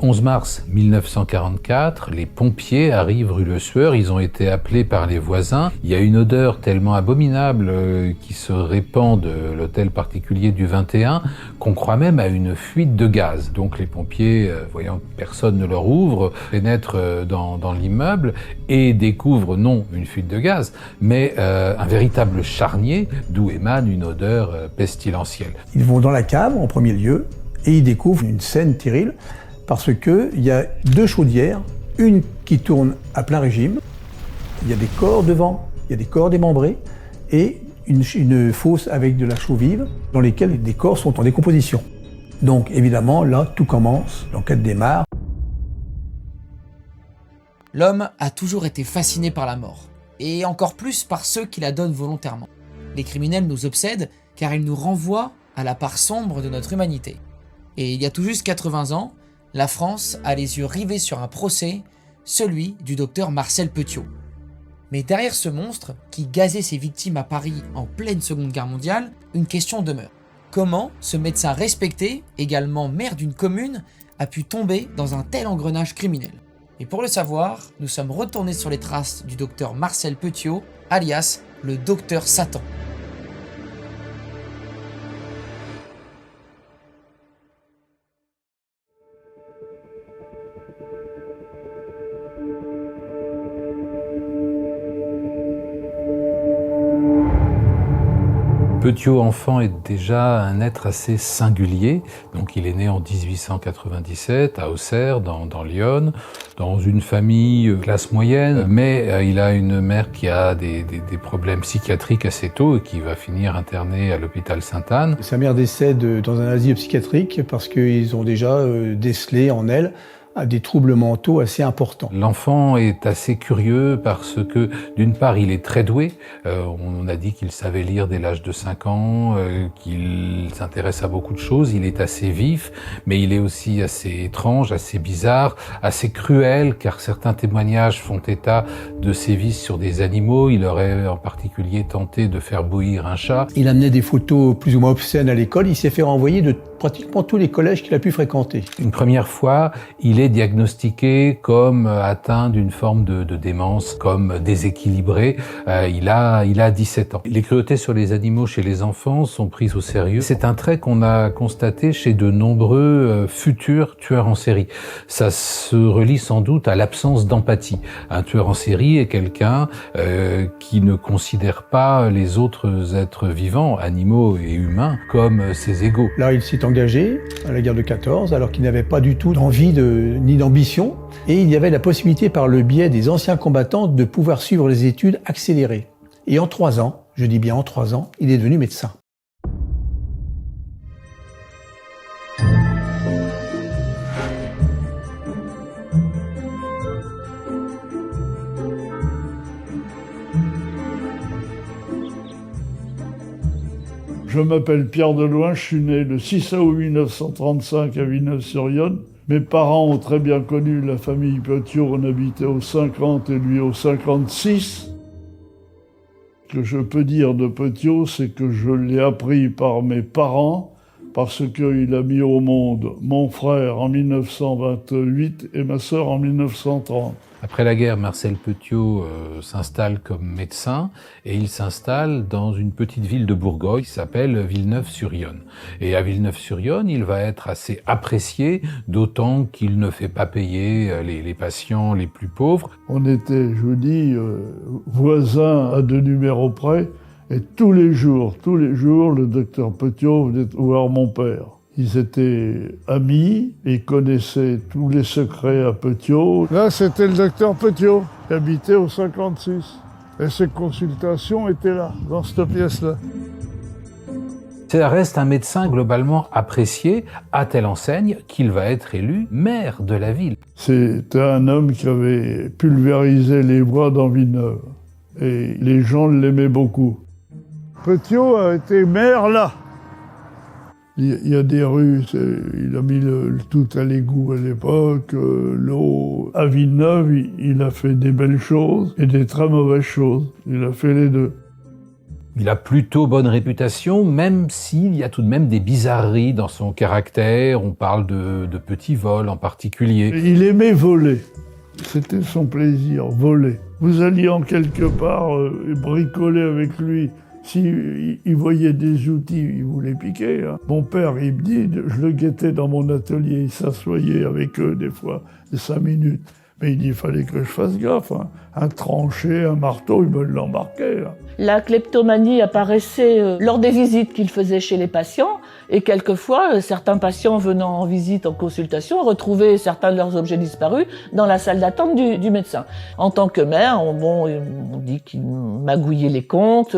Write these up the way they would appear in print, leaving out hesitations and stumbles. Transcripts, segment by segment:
11 mars 1944, les pompiers arrivent rue Le Sueur, ils ont été appelés par les voisins. Il y a une odeur tellement abominable qui se répand de l'hôtel particulier du 21 qu'on croit même à une fuite de gaz. Donc les pompiers, voyant que personne ne leur ouvre, pénètrent dans l'immeuble et découvrent non une fuite de gaz, mais un véritable charnier d'où émane une odeur pestilentielle. Ils vont dans la cave en premier lieu et ils découvrent une scène terrible parce qu'il y a deux chaudières, une qui tourne à plein régime, il y a des corps devant, il y a des corps démembrés et une fosse avec de la chaux vive dans lesquelles des corps sont en décomposition. Donc évidemment là tout commence, l'enquête démarre. L'homme a toujours été fasciné par la mort, et encore plus par ceux qui la donnent volontairement. Les criminels nous obsèdent car ils nous renvoient à la part sombre de notre humanité. Et il y a tout juste 80 ans, la France a les yeux rivés sur un procès, celui du docteur Marcel Petiot. Mais derrière ce monstre, qui gazait ses victimes à Paris en pleine Seconde Guerre mondiale, une question demeure. Comment ce médecin respecté, également maire d'une commune, a pu tomber dans un tel engrenage criminel? Et pour le savoir, nous sommes retournés sur les traces du docteur Marcel Petiot, alias le docteur Satan. Petiot enfant est déjà un être assez singulier, donc il est né en 1897 à Auxerre, dans l'Yonne, dans une famille classe moyenne, mais il a une mère qui a des problèmes psychiatriques assez tôt et qui va finir internée à l'hôpital Sainte-Anne. Sa mère décède dans un asile psychiatrique parce qu'ils ont déjà décelé en elle des troubles mentaux assez importants. L'enfant est assez curieux parce que, d'une part, il est très doué. On a dit qu'il savait lire dès l'âge de 5 ans, qu'il s'intéresse à beaucoup de choses. Il est assez vif, mais il est aussi assez étrange, assez bizarre, assez cruel, car certains témoignages font état de sévices sur des animaux. Il aurait en particulier tenté de faire bouillir un chat. Il amenait des photos plus ou moins obscènes à l'école. Il s'est fait renvoyer de pratiquement tous les collèges qu'il a pu fréquenter. Une première fois, il est diagnostiqué comme atteint d'une forme de démence, comme déséquilibré. Il a 17 ans. Les cruautés sur les animaux chez les enfants sont prises au sérieux. C'est un trait qu'on a constaté chez de nombreux futurs tueurs en série. Ça se relie sans doute à l'absence d'empathie. Un tueur en série est quelqu'un qui ne considère pas les autres êtres vivants, animaux et humains, comme ses égaux. Là, il s'est engagé à la guerre de 14, alors qu'il n'avait pas du tout d'envie ni d'ambition. Et il y avait la possibilité, par le biais des anciens combattants, de pouvoir suivre les études accélérées. Et en 3 ans, je dis bien en 3 ans, il est devenu médecin. Je m'appelle Pierre Deloin, je suis né le 6 août 1935 à Villeneuve-sur-Yonne. Mes parents ont très bien connu la famille Petiot, on habitait au 50 et lui au 56. Ce que je peux dire de Petiot, c'est que je l'ai appris par mes parents, parce qu'il a mis au monde mon frère en 1928 et ma sœur en 1930. Après la guerre, Marcel Petiot s'installe comme médecin et il s'installe dans une petite ville de Bourgogne qui s'appelle Villeneuve-sur-Yonne. Et à Villeneuve-sur-Yonne, il va être assez apprécié, d'autant qu'il ne fait pas payer les patients les plus pauvres. On était, je vous dis, voisins à 2 numéros près, et tous les jours, le docteur Petiot venait voir mon père. Ils étaient amis, ils connaissaient tous les secrets à Petiot. Là, c'était le docteur Petiot, qui habitait au 56. Et ses consultations étaient là, dans cette pièce-là. Ça reste un médecin globalement apprécié, à telle enseigne qu'il va être élu maire de la ville. C'était un homme qui avait pulvérisé les bois dans Villeneuve. Et les gens l'aimaient beaucoup. Petiot a été maire là. Il y a des rues, il a mis tout à l'égout à l'époque, l'eau. À Villeneuve, il a fait des belles choses et des très mauvaises choses. Il a fait les deux. Il a plutôt bonne réputation, même s'il y a tout de même des bizarreries dans son caractère. On parle de petits vols en particulier. Il aimait voler. C'était son plaisir, voler. Vous alliez en quelque part bricoler avec lui. S'il voyait des outils, il vous les piquait. Hein. Mon père, il me dit, je le guettais dans mon atelier, il s'assoyait avec eux des fois, 5 minutes. Mais il dit, il fallait que je fasse gaffe. Hein. Un tranché, un marteau, il me l'embarquait. Hein. La kleptomanie apparaissait lors des visites qu'il faisait chez les patients. Et quelquefois, certains patients venant en visite, en consultation, retrouvaient certains de leurs objets disparus dans la salle d'attente du médecin. En tant que maire, on dit qu'il magouillait les comptes,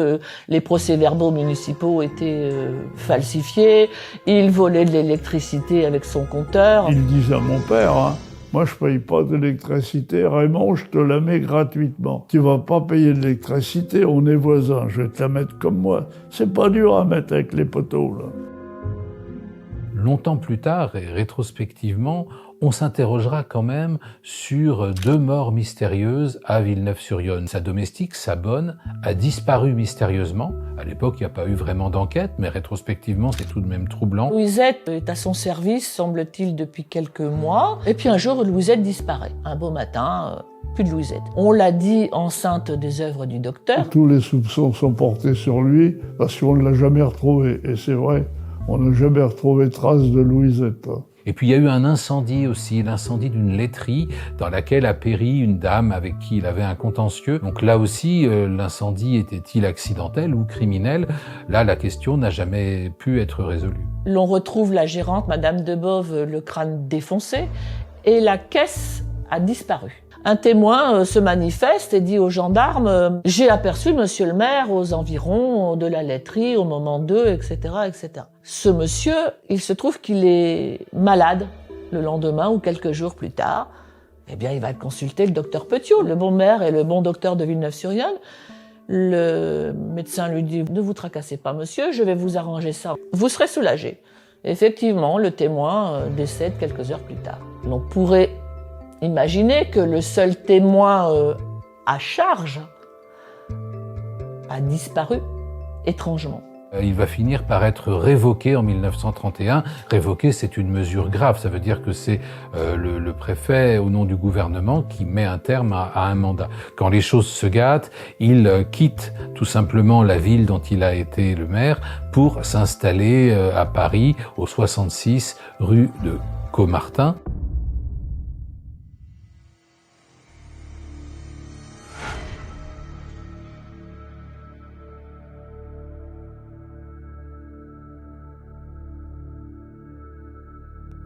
les procès-verbaux municipaux étaient falsifiés, il volait de l'électricité avec son compteur. Il disait à mon père, hein, moi je paye pas d'électricité, Raymond, je te la mets gratuitement. Tu vas pas payer de l'électricité, on est voisins, je vais te la mettre comme moi. C'est pas dur à mettre avec les poteaux, là. Longtemps plus tard, et rétrospectivement, on s'interrogera quand même sur 2 morts mystérieuses à Villeneuve-sur-Yonne. Sa domestique, sa bonne, a disparu mystérieusement. À l'époque, il n'y a pas eu vraiment d'enquête, mais rétrospectivement, c'est tout de même troublant. Louisette est à son service, semble-t-il, depuis quelques mois. Et puis un jour, Louisette disparaît. Un beau matin, plus de Louisette. On l'a dit enceinte des œuvres du docteur. Tous les soupçons sont portés sur lui, parce qu'on ne l'a jamais retrouvé. Et c'est vrai, on n'a jamais retrouvé trace de Louisette. Et puis il y a eu un incendie aussi, l'incendie d'une laiterie dans laquelle a péri une dame avec qui il avait un contentieux. Donc là aussi, l'incendie était-il accidentel ou criminel? Là, la question n'a jamais pu être résolue. L'on retrouve la gérante, Madame Debove, le crâne défoncé, et la caisse a disparu. Un témoin se manifeste et dit aux gendarmes « J'ai aperçu monsieur le maire aux environs de la laiterie au moment d'eux, etc. etc. » Ce monsieur, il se trouve qu'il est malade le lendemain ou quelques jours plus tard. Eh bien, il va consulter le docteur Petiot, le bon maire et le bon docteur de Villeneuve-sur-Yonne. Le médecin lui dit « Ne vous tracassez pas, monsieur, je vais vous arranger ça. Vous serez soulagé. » Effectivement, le témoin décède quelques heures plus tard. L'on pourrait imaginez que le seul témoin à charge a disparu étrangement. Il va finir par être révoqué en 1931. Révoqué, c'est une mesure grave. Ça veut dire que c'est le préfet, au nom du gouvernement, qui met un terme à un mandat. Quand les choses se gâtent, il quitte tout simplement la ville dont il a été le maire pour s'installer à Paris, au 66 rue de Caumartin.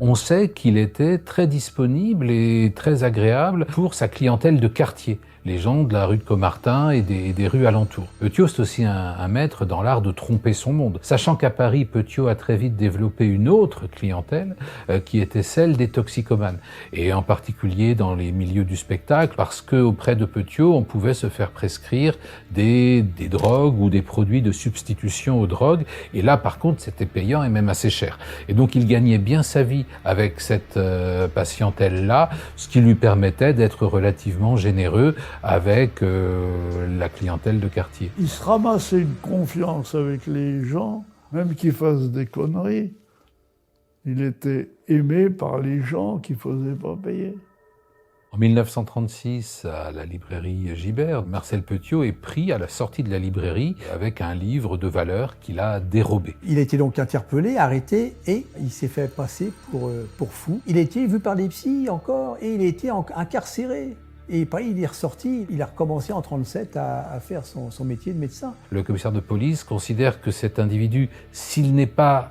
On sait qu'il était très disponible et très agréable pour sa clientèle de quartier, les gens de la rue de Caumartin et des rues alentours. Petiot, c'est aussi un maître dans l'art de tromper son monde. Sachant qu'à Paris, Petiot a très vite développé une autre clientèle qui était celle des toxicomanes. Et en particulier dans les milieux du spectacle, parce qu'auprès de Petiot, on pouvait se faire prescrire des drogues ou des produits de substitution aux drogues. Et là, par contre, c'était payant et même assez cher. Et donc, il gagnait bien sa vie avec cette patientèle-là, ce qui lui permettait d'être relativement généreux avec la clientèle de quartier. Il se ramassait une confiance avec les gens, même qu'ils fassent des conneries. Il était aimé par les gens qui ne faisaient pas payer. En 1936, à la librairie Gibert, Marcel Petiot est pris à la sortie de la librairie avec un livre de valeur qu'il a dérobé. Il a été donc interpellé, arrêté et il s'est fait passer pour fou. Il a été vu par des psys encore et il a été incarcéré. Et pareil, il est ressorti, il a recommencé en 1937 à faire son métier de médecin. Le commissaire de police considère que cet individu, s'il n'est pas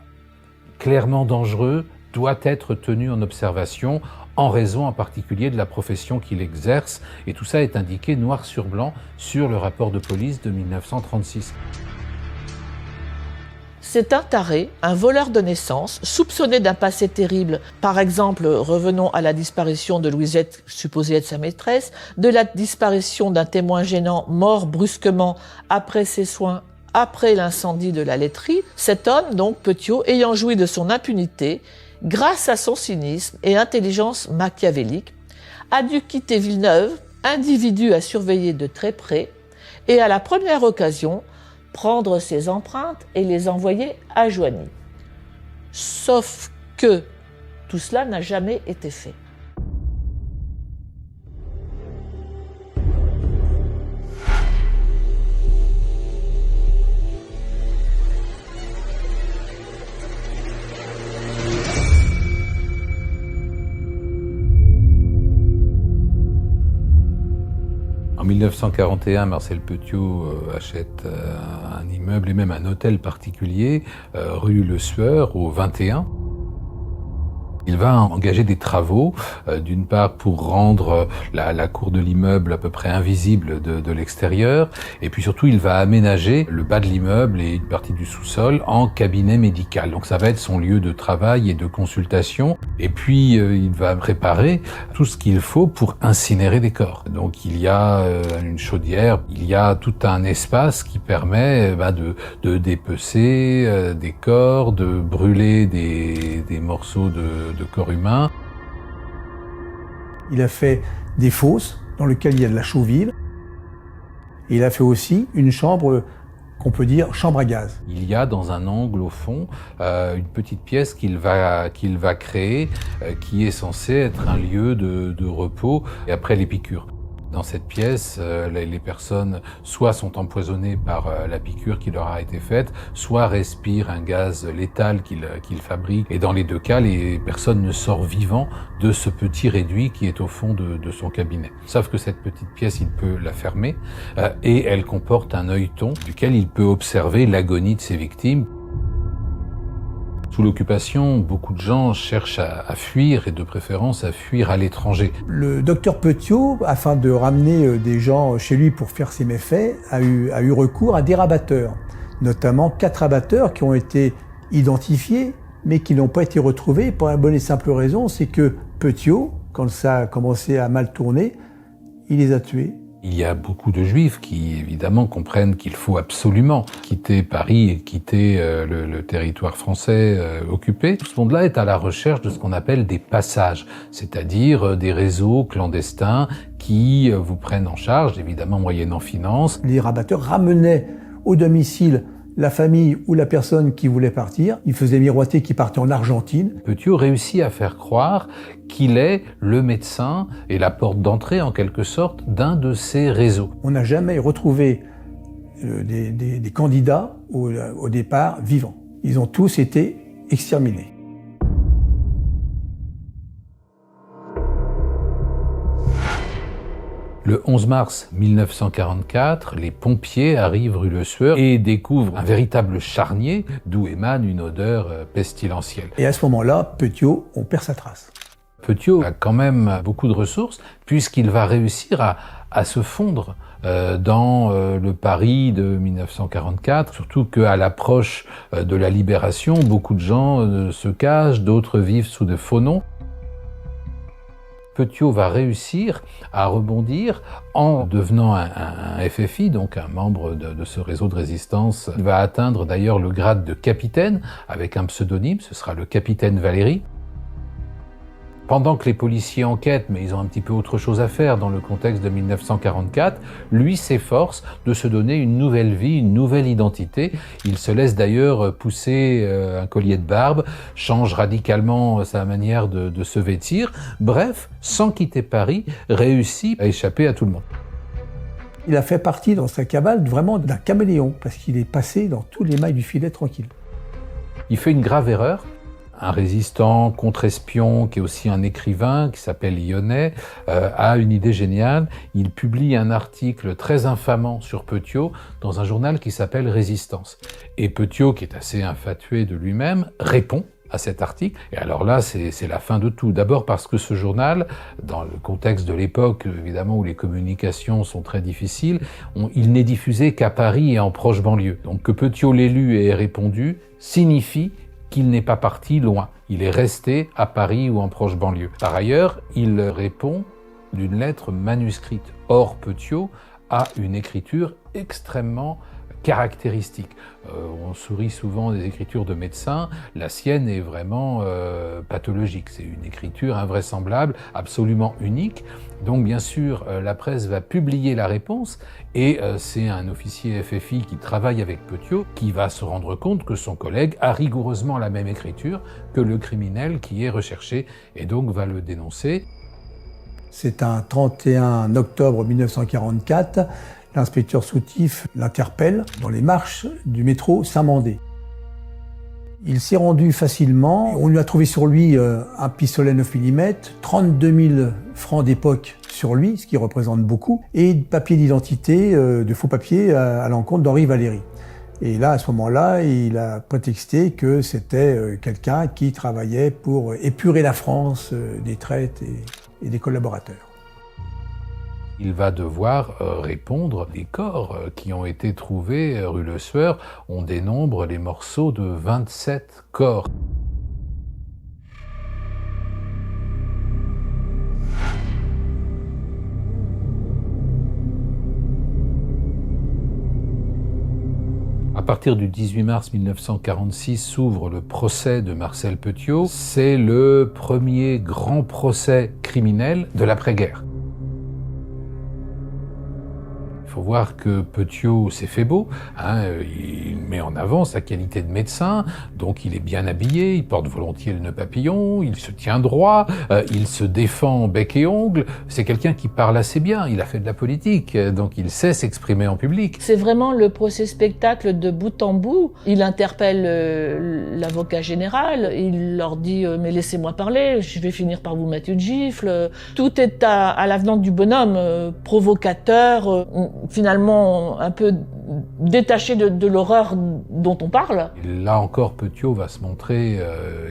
clairement dangereux, doit être tenu en observation en raison en particulier de la profession qu'il exerce. Et tout ça est indiqué noir sur blanc sur le rapport de police de 1936. C'est un taré, un voleur de naissance, soupçonné d'un passé terrible. Par exemple, revenons à la disparition de Louisette, supposée être sa maîtresse, de la disparition d'un témoin gênant mort brusquement après ses soins, après l'incendie de la laiterie. Cet homme, donc Petiot, ayant joui de son impunité, grâce à son cynisme et intelligence machiavélique, a dû quitter Villeneuve, individu à surveiller de très près, et à la première occasion, prendre ses empreintes et les envoyer à Joigny. Sauf que tout cela n'a jamais été fait. En 1941, Marcel Petiot achète un immeuble et même un hôtel particulier, rue Le Sueur, au 21. Il va engager des travaux, d'une part pour rendre la cour de l'immeuble à peu près invisible de l'extérieur, et puis surtout il va aménager le bas de l'immeuble et une partie du sous-sol en cabinet médical. Donc ça va être son lieu de travail et de consultation, et puis il va préparer tout ce qu'il faut pour incinérer des corps. Donc il y a une chaudière, il y a tout un espace qui permet de dépecer des corps, de brûler des morceaux de corps humain. Il a fait des fosses dans lesquelles il y a de la chaux vive. Et il a fait aussi une chambre qu'on peut dire chambre à gaz. Il y a dans un angle au fond une petite pièce qu'il va créer qui est censée être un lieu de repos et après les piqûres. Dans cette pièce, les personnes soit sont empoisonnées par la piqûre qui leur a été faite, soit respirent un gaz létal qu'il fabrique. Et dans les deux cas, les personnes ne sortent vivant de ce petit réduit qui est au fond de son cabinet. Sauf que cette petite pièce, il peut la fermer et elle comporte un œilleton duquel il peut observer l'agonie de ses victimes. Sous l'occupation, beaucoup de gens cherchent à fuir et de préférence à fuir à l'étranger. Le docteur Petiot, afin de ramener des gens chez lui pour faire ses méfaits, a eu recours à des rabatteurs, notamment 4 rabatteurs qui ont été identifiés mais qui n'ont pas été retrouvés pour la bonne et simple raison, c'est que Petiot, quand ça a commencé à mal tourner, il les a tués. Il y a beaucoup de Juifs qui, évidemment, comprennent qu'il faut absolument quitter Paris et quitter le territoire français occupé. Tout ce monde-là est à la recherche de ce qu'on appelle des passages, c'est-à-dire des réseaux clandestins qui vous prennent en charge, évidemment moyennant finance. Les rabatteurs ramenaient au domicile la famille ou la personne qui voulait partir. Ils faisaient miroiter qu'ils partaient en Argentine. Petiot réussit à faire croire qu'il est le médecin et la porte d'entrée, en quelque sorte, d'un de ces réseaux. On n'a jamais retrouvé des candidats au départ vivants. Ils ont tous été exterminés. Le 11 mars 1944, les pompiers arrivent rue Le Sueur et découvrent un véritable charnier d'où émane une odeur pestilentielle. Et à ce moment-là, Petiot, on perd sa trace. Petiot a quand même beaucoup de ressources puisqu'il va réussir à se fondre dans le Paris de 1944, surtout qu'à l'approche de la libération, beaucoup de gens se cachent, d'autres vivent sous de faux noms. Petiot va réussir à rebondir en devenant un FFI, donc un membre de ce réseau de résistance. Il va atteindre d'ailleurs le grade de capitaine avec un pseudonyme, ce sera le capitaine Valéry. Pendant que les policiers enquêtent, mais ils ont un petit peu autre chose à faire dans le contexte de 1944, lui s'efforce de se donner une nouvelle vie, une nouvelle identité. Il se laisse d'ailleurs pousser un collier de barbe, change radicalement sa manière de se vêtir. Bref, sans quitter Paris, réussit à échapper à tout le monde. Il a fait partie dans sa cabale vraiment d'un caméléon, parce qu'il est passé dans tous les mailles du filet tranquille. Il fait une grave erreur. Un résistant contre-espion, qui est aussi un écrivain, qui s'appelle Lyonnais, a une idée géniale. Il publie un article très infamant sur Petiot dans un journal qui s'appelle Résistance. Et Petiot, qui est assez infatué de lui-même, répond à cet article. Et alors là, c'est la fin de tout. D'abord parce que ce journal, dans le contexte de l'époque, évidemment, où les communications sont très difficiles, il n'est diffusé qu'à Paris et en proche banlieue. Donc que Petiot l'ait lu et ait répondu signifie qu'il n'est pas parti loin. Il est resté à Paris ou en proche banlieue. Par ailleurs, il répond d'une lettre manuscrite. Or, Petiot a une écriture extrêmement caractéristique. On sourit souvent des écritures de médecins, la sienne est vraiment pathologique. C'est une écriture invraisemblable, absolument unique. Donc bien sûr, la presse va publier la réponse et c'est un officier FFI qui travaille avec Petiot qui va se rendre compte que son collègue a rigoureusement la même écriture que le criminel qui est recherché et donc va le dénoncer. C'est un 31 octobre 1944. L'inspecteur Soutif l'interpelle dans les marches du métro Saint-Mandé. Il s'est rendu facilement. On lui a trouvé sur lui un pistolet 9 mm, 32 000 francs d'époque sur lui, ce qui représente beaucoup, et de papiers d'identité, de faux papiers à l'encontre d'Henri Valéry. Et là, à ce moment-là, il a prétexté que c'était quelqu'un qui travaillait pour épurer la France des traites et des collaborateurs. Il va devoir répondre. Les corps qui ont été trouvés rue Le Sueur, on dénombre les morceaux de 27 corps. À partir du 18 mars 1946 s'ouvre le procès de Marcel Petiot. C'est le premier grand procès criminel de l'après-guerre. Il faut voir que Petiot s'est fait beau, il met en avant sa qualité de médecin, donc il est bien habillé, il porte volontiers le nœud papillon, il se tient droit, il se défend bec et ongles, c'est quelqu'un qui parle assez bien, il a fait de la politique, donc il sait s'exprimer en public. C'est vraiment le procès-spectacle de bout en bout. Il interpelle l'avocat général, il leur dit « mais laissez-moi parler, je vais finir par vous mettre une gifle ». Tout est à l'avenant du bonhomme, provocateur, finalement un peu détaché de l'horreur dont on parle. Là encore, Petiot va se montrer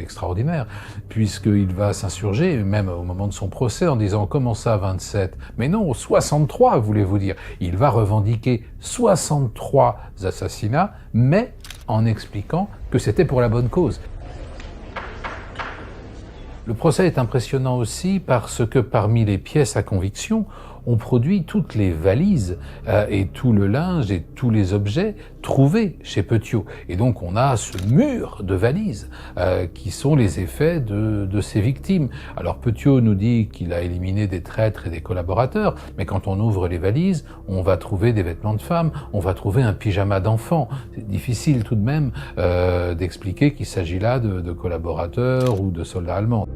extraordinaire, puisqu'il va s'insurger, même au moment de son procès, en disant « comment ça 27 ?» Mais non, 63, voulez-vous dire. Il va revendiquer 63 assassinats, mais en expliquant que c'était pour la bonne cause. Le procès est impressionnant aussi parce que parmi les pièces à conviction, on produit toutes les valises et tout le linge et tous les objets trouvés chez Petiot. Et donc on a ce mur de valises qui sont les effets de ses victimes. Alors Petiot nous dit qu'il a éliminé des traîtres et des collaborateurs, mais quand on ouvre les valises, on va trouver des vêtements de femmes, on va trouver un pyjama d'enfant. C'est difficile tout de même d'expliquer qu'il s'agit là de collaborateurs ou de soldats allemands.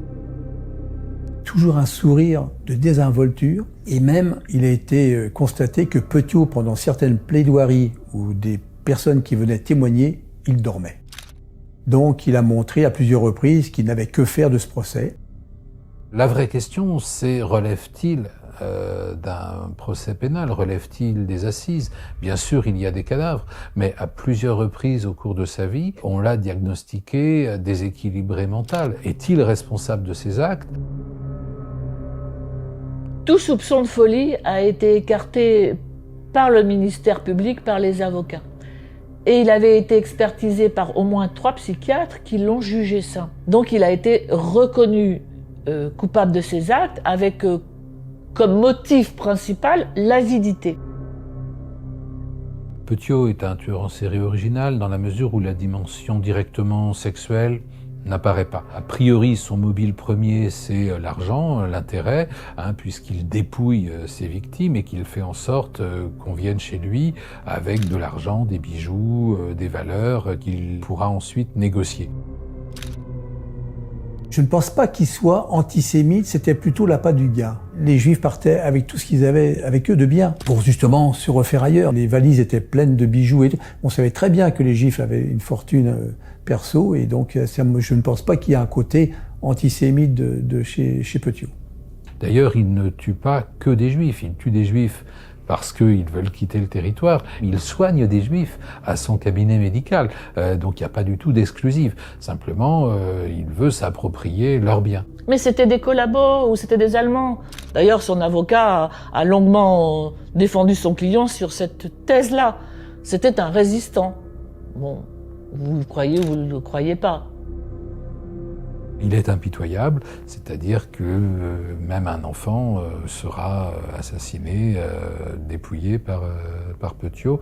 Toujours un sourire de désinvolture, et même il a été constaté que Petiot, pendant certaines plaidoiries ou des personnes qui venaient témoigner, il dormait. Donc il a montré à plusieurs reprises qu'il n'avait que faire de ce procès. La vraie question, c'est relève-t-il d'un procès pénal, relève-t-il des assises? Bien sûr, il y a des cadavres, mais à plusieurs reprises au cours de sa vie, on l'a diagnostiqué déséquilibré mental. Est-il responsable de ses actes? Tout soupçon de folie a été écarté par le ministère public, par les avocats. Et il avait été expertisé par au moins 3 psychiatres qui l'ont jugé sain. Donc il a été reconnu coupable de ses actes avec comme motif principal l'avidité. Petiot est un tueur en série original dans la mesure où la dimension directement sexuelle n'apparaît pas. A priori, son mobile premier, c'est l'argent, l'intérêt, puisqu'il dépouille ses victimes et qu'il fait en sorte qu'on vienne chez lui avec de l'argent, des bijoux, des valeurs qu'il pourra ensuite négocier. Je ne pense pas qu'il soit antisémite, c'était plutôt l'appât du gain. Les Juifs partaient avec tout ce qu'ils avaient avec eux de bien, pour justement se refaire ailleurs. Les valises étaient pleines de bijoux et tout. On savait très bien que les Juifs avaient une fortune perso, et donc je ne pense pas qu'il y ait un côté antisémite chez Petiot. D'ailleurs, il ne tue pas que des Juifs, il tue des Juifs parce qu'ils veulent quitter le territoire. Il soigne des Juifs à son cabinet médical, donc il n'y a pas du tout d'exclusif. Simplement, il veut s'approprier leurs biens. Mais c'était des collabos ou c'était des Allemands. D'ailleurs, son avocat a longuement défendu son client sur cette thèse-là. C'était un résistant. Bon, vous le croyez ou vous ne le croyez pas. Il est impitoyable, c'est-à-dire que même un enfant sera assassiné, dépouillé par par Petiot,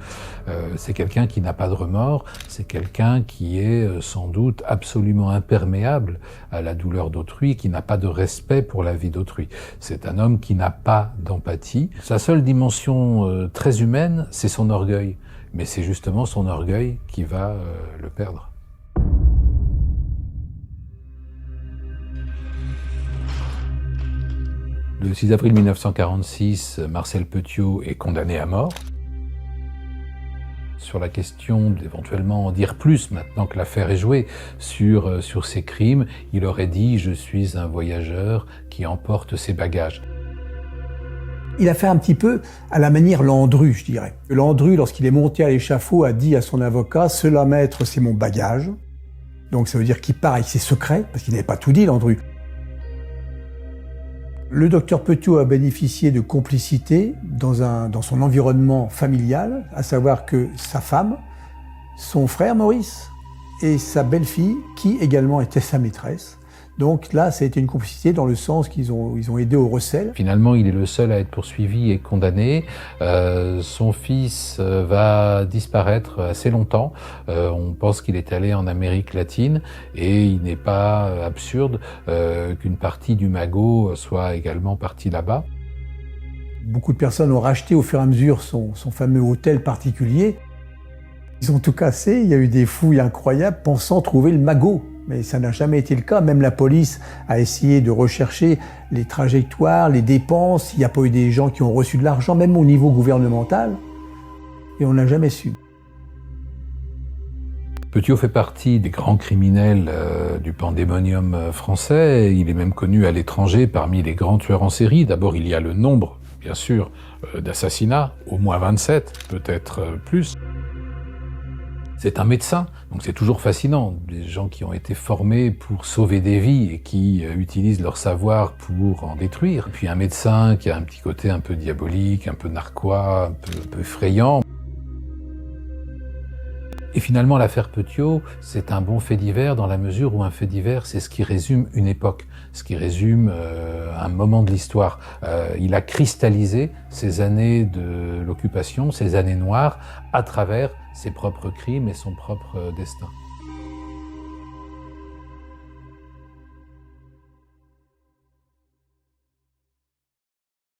c'est quelqu'un qui n'a pas de remords, c'est quelqu'un qui est sans doute absolument imperméable à la douleur d'autrui, qui n'a pas de respect pour la vie d'autrui. C'est un homme qui n'a pas d'empathie. Sa seule dimension très humaine, c'est son orgueil. Mais c'est justement son orgueil qui va le perdre. Le 6 avril 1946, Marcel Petiot est condamné à mort. Sur la question d'éventuellement en dire plus, maintenant que l'affaire est jouée, sur ses crimes, il aurait dit « Je suis un voyageur qui emporte ses bagages ». Il a fait un petit peu à la manière Landru, je dirais. Landru, lorsqu'il est monté à l'échafaud, a dit à son avocat « Cela, maître, c'est mon bagage ». Donc ça veut dire qu'il part avec ses secrets, parce qu'il n'avait pas tout dit, Landru. Le docteur Petiot a bénéficié de complicité dans son environnement familial, à savoir que sa femme, son frère Maurice et sa belle-fille, qui également était sa maîtresse. Donc là, ça a été une complicité dans le sens qu'ils ont aidé au recel. Finalement, il est le seul à être poursuivi et condamné. Son fils va disparaître assez longtemps. On pense qu'il est allé en Amérique latine et il n'est pas absurde qu'une partie du magot soit également partie là-bas. Beaucoup de personnes ont racheté au fur et à mesure son fameux hôtel particulier. Ils ont tout cassé, il y a eu des fouilles incroyables pensant trouver le magot. Mais ça n'a jamais été le cas. Même la police a essayé de rechercher les trajectoires, les dépenses. Il n'y a pas eu des gens qui ont reçu de l'argent, même au niveau gouvernemental. Et on n'a jamais su. Petiot fait partie des grands criminels du pandémonium français. Il est même connu à l'étranger parmi les grands tueurs en série. D'abord, il y a le nombre, bien sûr, d'assassinats, au moins 27, peut-être plus. C'est un médecin, donc c'est toujours fascinant. Des gens qui ont été formés pour sauver des vies et qui utilisent leur savoir pour en détruire. Puis un médecin qui a un petit côté un peu diabolique, un peu narquois, un peu effrayant. Et finalement, l'affaire Petiot, c'est un bon fait divers dans la mesure où un fait divers, c'est ce qui résume une époque, ce qui résume un moment de l'histoire. Il a cristallisé ces années de l'occupation, ces années noires, à travers ses propres crimes et son propre destin.